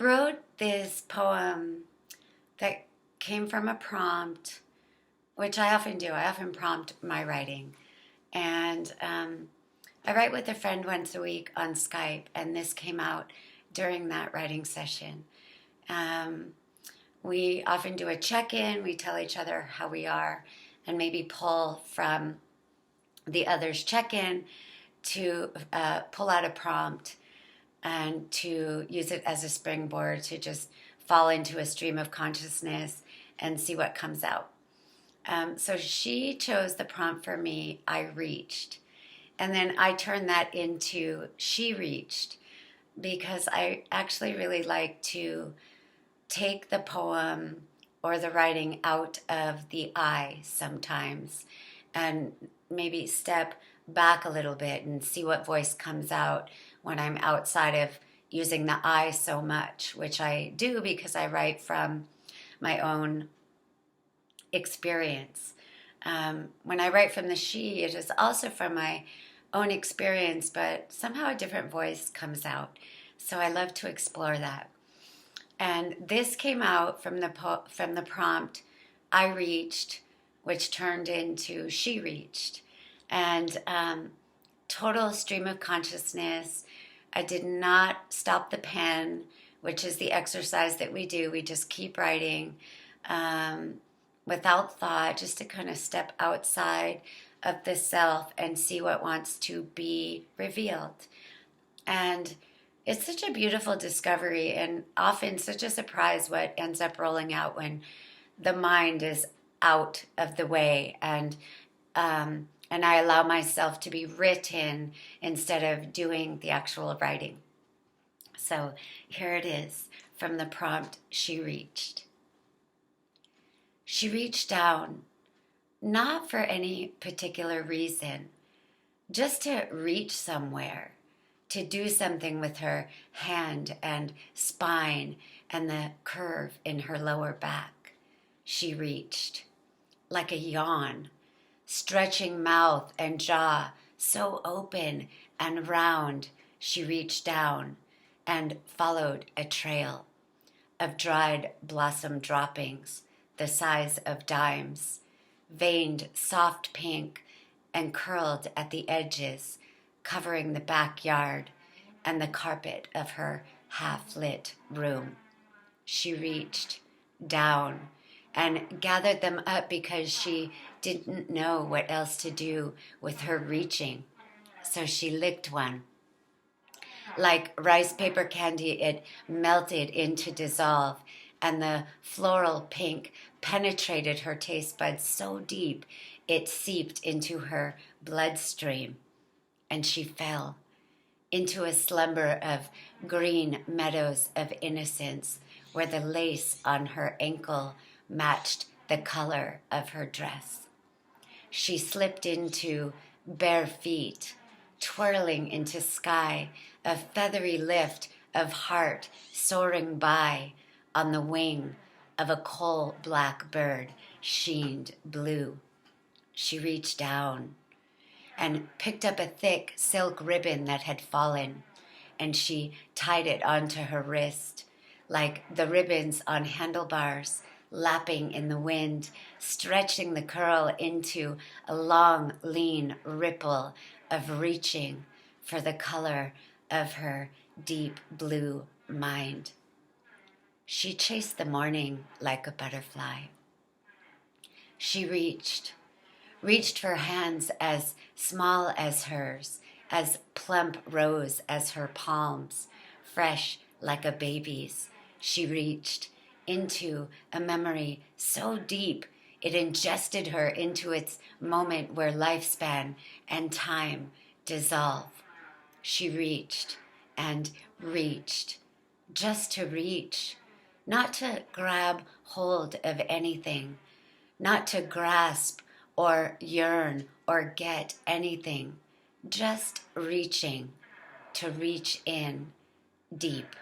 wrote this poem that came from a prompt, which I often do. I often prompt my writing. And I write with a friend once a week on Skype, and this came out during that writing session. Um, we often do a check in, we tell each other how we are, and maybe pull from the other's check in to pull out a prompt and to use it as a springboard to just fall into a stream of consciousness and see what comes out. So she chose the prompt for me, I reached. And then I turned that into she reached, because I actually really like to take the poem or the writing out of the I sometimes and maybe step back a little bit and see what voice comes out when I'm outside of using the I so much, which I do because I write from my own experience. When I write from the she, it is also from my own experience, but somehow a different voice comes out. So I love to explore that. And this came out from the prompt, I reached, which turned into she reached. And total stream of consciousness. I did not stop the pen, which is the exercise that we do. We just keep writing without thought, just to kind of step outside of the self and see what wants to be revealed. And it's such a beautiful discovery, and often such a surprise what ends up rolling out when the mind is out of the way, and I allow myself to be written instead of doing the actual writing. So here it is from the prompt, she reached. She reached down, not for any particular reason, just to reach somewhere, to do something with her hand and spine and the curve in her lower back. She reached, like a yawn, stretching mouth and jaw so open and round. She reached down and followed a trail of dried blossom droppings the size of dimes, veined soft pink and curled at the edges, covering the backyard and the carpet of her half-lit room. She reached down and gathered them up because she didn't know what else to do with her reaching. So she licked one. Like rice paper candy, it melted into dissolve, and the floral pink penetrated her taste buds so deep it seeped into her bloodstream, and she fell into a slumber of green meadows of innocence where the lace on her ankle matched the color of her dress. She slipped into bare feet, twirling into sky, a feathery lift of heart soaring by on the wing of a coal-black bird sheened blue. She reached down and picked up a thick silk ribbon that had fallen, and she tied it onto her wrist, like the ribbons on handlebars lapping in the wind, stretching the curl into a long, lean ripple of reaching for the color of her deep blue mind. She chased the morning like a butterfly. She reached for hands as small as hers, as plump rose as her palms, fresh like a baby's. She reached into a memory so deep it ingested her into its moment where lifespan and time dissolve. She reached and reached, just to reach, not to grab hold of anything, not to grasp or yearn or get anything, just reaching, to reach in deep.